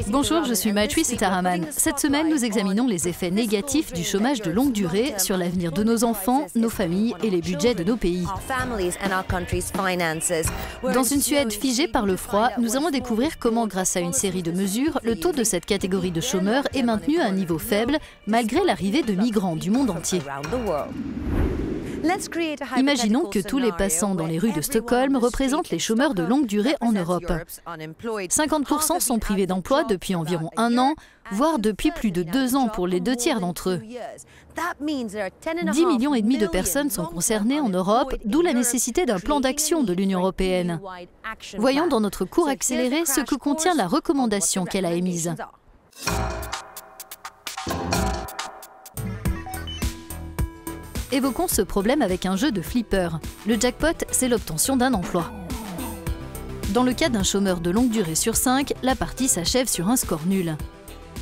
Bonjour, je suis Maitri Sitaraman. Cette semaine, nous examinons les effets négatifs du chômage de longue durée sur l'avenir de nos enfants, nos familles et les budgets de nos pays. Dans une Suède figée par le froid, nous allons découvrir comment, grâce à une série de mesures, le taux de cette catégorie de chômeurs est maintenu à un niveau faible, malgré l'arrivée de migrants du monde entier. Imaginons que tous les passants dans les rues de Stockholm représentent les chômeurs de longue durée en Europe. 50% sont privés d'emploi depuis environ 1 an, voire depuis plus de 2 ans pour les 2 tiers d'entre eux. 10,5 millions de personnes sont concernées en Europe, d'où la nécessité d'un plan d'action de l'Union européenne. Voyons dans notre cours accéléré ce que contient la recommandation qu'elle a émise. Évoquons ce problème avec un jeu de flipper. Le jackpot, c'est l'obtention d'un emploi. Dans le cas d'un chômeur de longue durée sur 5, la partie s'achève sur un score nul.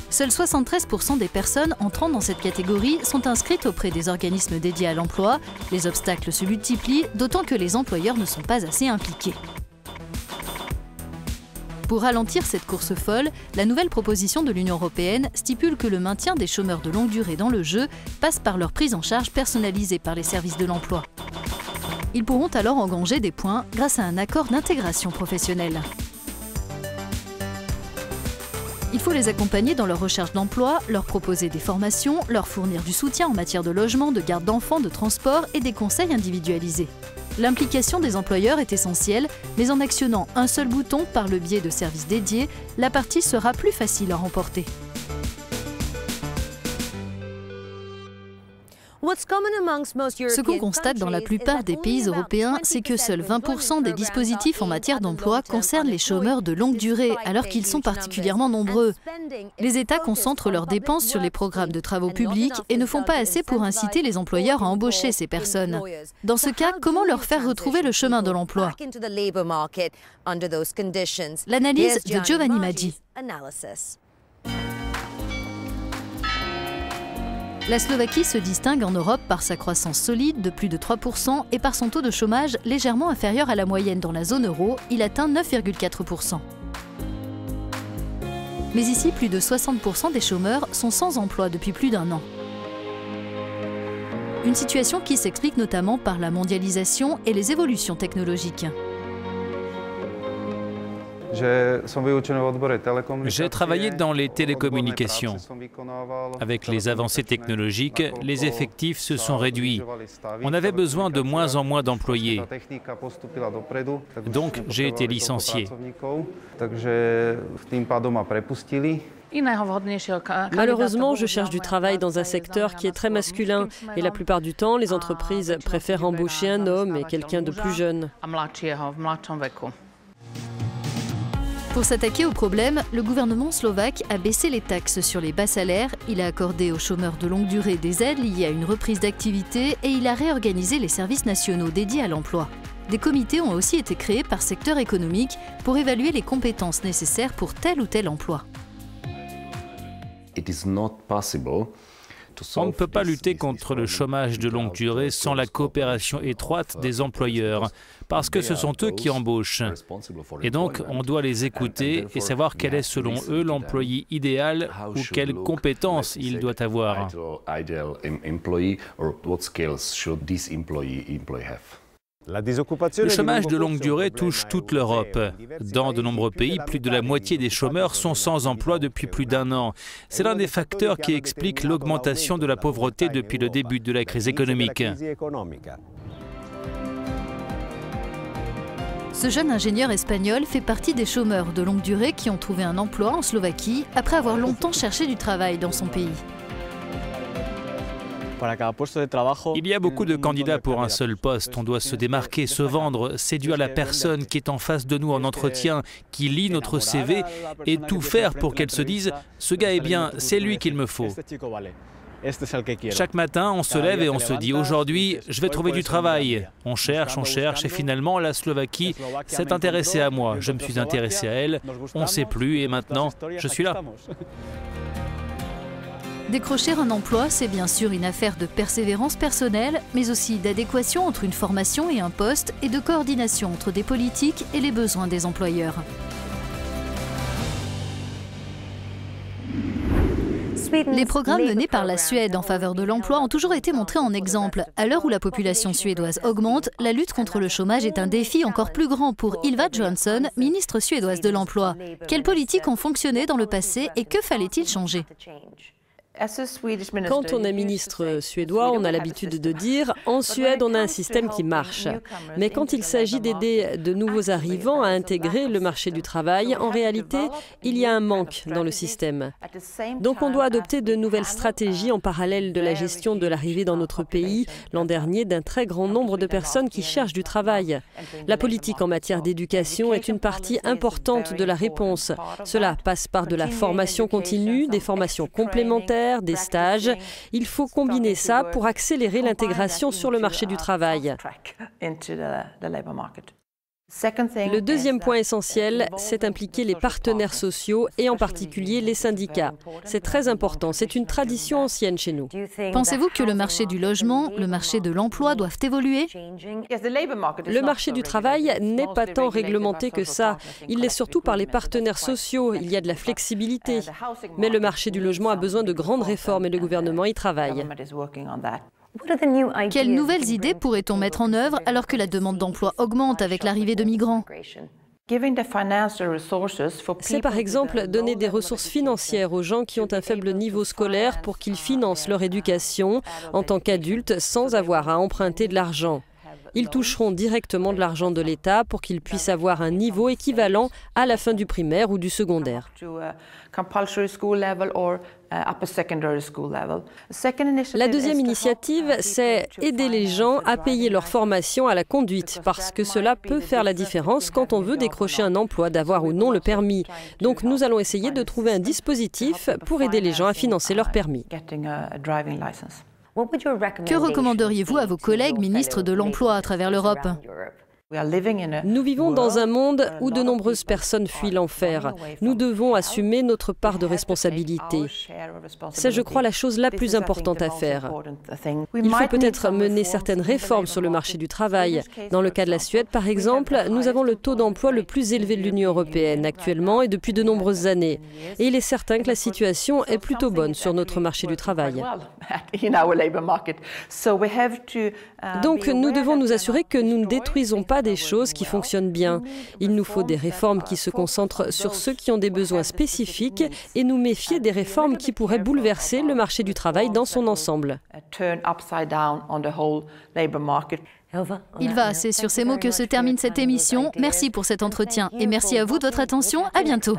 Seuls 73% des personnes entrant dans cette catégorie sont inscrites auprès des organismes dédiés à l'emploi. Les obstacles se multiplient, d'autant que les employeurs ne sont pas assez impliqués. Pour ralentir cette course folle, la nouvelle proposition de l'Union européenne stipule que le maintien des chômeurs de longue durée dans le jeu passe par leur prise en charge personnalisée par les services de l'emploi. Ils pourront alors engranger des points grâce à un accord d'intégration professionnelle. Il faut les accompagner dans leur recherche d'emploi, leur proposer des formations, leur fournir du soutien en matière de logement, de garde d'enfants, de transport et des conseils individualisés. L'implication des employeurs est essentielle, mais en actionnant un seul bouton par le biais de services dédiés, la partie sera plus facile à remporter. Ce qu'on constate dans la plupart des pays européens, c'est que seuls 20% des dispositifs en matière d'emploi concernent les chômeurs de longue durée, alors qu'ils sont particulièrement nombreux. Les États concentrent leurs dépenses sur les programmes de travaux publics et ne font pas assez pour inciter les employeurs à embaucher ces personnes. Dans ce cas, comment leur faire retrouver le chemin de l'emploi? L'analyse de Giovanni Maggi. La Slovaquie se distingue en Europe par sa croissance solide de plus de 3% et par son taux de chômage légèrement inférieur à la moyenne dans la zone euro, il atteint 9,4%. Mais ici, plus de 60% des chômeurs sont sans emploi depuis plus d'1 an. Une situation qui s'explique notamment par la mondialisation et les évolutions technologiques. J'ai travaillé dans les télécommunications. Avec les avancées technologiques, les effectifs se sont réduits. On avait besoin de moins en moins d'employés. Donc, j'ai été licencié. Malheureusement, je cherche du travail dans un secteur qui est très masculin et la plupart du temps, les entreprises préfèrent embaucher un homme et quelqu'un de plus jeune. Pour s'attaquer au problème, le gouvernement slovaque a baissé les taxes sur les bas salaires, il a accordé aux chômeurs de longue durée des aides liées à une reprise d'activité et il a réorganisé les services nationaux dédiés à l'emploi. Des comités ont aussi été créés par secteur économique pour évaluer les compétences nécessaires pour tel ou tel emploi. On ne peut pas lutter contre le chômage de longue durée sans la coopération étroite des employeurs, parce que ce sont eux qui embauchent. Et donc, on doit les écouter et savoir quel est selon eux l'employé idéal ou quelles compétences il doit avoir. Le chômage de longue durée touche toute l'Europe. Dans de nombreux pays, plus de la moitié des chômeurs sont sans emploi depuis plus d'1 an. C'est l'un des facteurs qui explique l'augmentation de la pauvreté depuis le début de la crise économique. Ce jeune ingénieur espagnol fait partie des chômeurs de longue durée qui ont trouvé un emploi en Slovaquie après avoir longtemps cherché du travail dans son pays. Il y a beaucoup de candidats pour un seul poste. On doit se démarquer, se vendre, séduire la personne qui est en face de nous en entretien, qui lit notre CV et tout faire pour qu'elle se dise « ce gars est bien, c'est lui qu'il me faut ». Chaque matin, on se lève et on se dit « aujourd'hui, je vais trouver du travail ». On cherche et finalement, la Slovaquie s'est intéressée à moi. Je me suis intéressé à elle, on ne sait plus et maintenant, je suis là. Décrocher un emploi, c'est bien sûr une affaire de persévérance personnelle, mais aussi d'adéquation entre une formation et un poste et de coordination entre des politiques et les besoins des employeurs. Les programmes menés par la Suède en faveur de l'emploi ont toujours été montrés en exemple. À l'heure où la population suédoise augmente, la lutte contre le chômage est un défi encore plus grand pour Ylva Johansson, ministre suédoise de l'Emploi. Quelles politiques ont fonctionné dans le passé et que fallait-il changer ? Quand on est ministre suédois, on a l'habitude de dire « en Suède, on a un système qui marche ». Mais quand il s'agit d'aider de nouveaux arrivants à intégrer le marché du travail, en réalité, il y a un manque dans le système. Donc on doit adopter de nouvelles stratégies en parallèle de la gestion de l'arrivée dans notre pays, l'an dernier, d'un très grand nombre de personnes qui cherchent du travail. La politique en matière d'éducation est une partie importante de la réponse. Cela passe par de la formation continue, des formations complémentaires, des stages. Il faut combiner ça pour accélérer l'intégration sur le marché du travail. Le deuxième point essentiel, c'est impliquer les partenaires sociaux et en particulier les syndicats. C'est très important, c'est une tradition ancienne chez nous. Pensez-vous que le marché du logement, le marché de l'emploi doivent évoluer ? Le marché du travail n'est pas tant réglementé que ça. Il l'est surtout par les partenaires sociaux. Il y a de la flexibilité. Mais le marché du logement a besoin de grandes réformes et le gouvernement y travaille. Quelles nouvelles idées pourrait-on mettre en œuvre alors que la demande d'emploi augmente avec l'arrivée de migrants ? C'est par exemple donner des ressources financières aux gens qui ont un faible niveau scolaire pour qu'ils financent leur éducation en tant qu'adultes sans avoir à emprunter de l'argent. Ils toucheront directement de l'argent de l'État pour qu'ils puissent avoir un niveau équivalent à la fin du primaire ou du secondaire. La deuxième initiative, c'est aider les gens à payer leur formation à la conduite, parce que cela peut faire la différence quand on veut décrocher un emploi, d'avoir ou non le permis. Donc nous allons essayer de trouver un dispositif pour aider les gens à financer leur permis. Que recommanderiez-vous à vos collègues ministres de l'Emploi à travers l'Europe ? Nous vivons dans un monde où de nombreuses personnes fuient l'enfer. Nous devons assumer notre part de responsabilité. C'est, je crois, la chose la plus importante à faire. Il faut peut-être mener certaines réformes sur le marché du travail. Dans le cas de la Suède, par exemple, nous avons le taux d'emploi le plus élevé de l'Union européenne actuellement et depuis de nombreuses années. Et il est certain que la situation est plutôt bonne sur notre marché du travail. Donc, nous devons nous assurer que nous ne détruisons pas des choses qui fonctionnent bien. Il nous faut des réformes qui se concentrent sur ceux qui ont des besoins spécifiques et nous méfier des réformes qui pourraient bouleverser le marché du travail dans son ensemble. Ylva, c'est sur ces mots que se termine cette émission. Merci pour cet entretien et merci à vous de votre attention. À bientôt.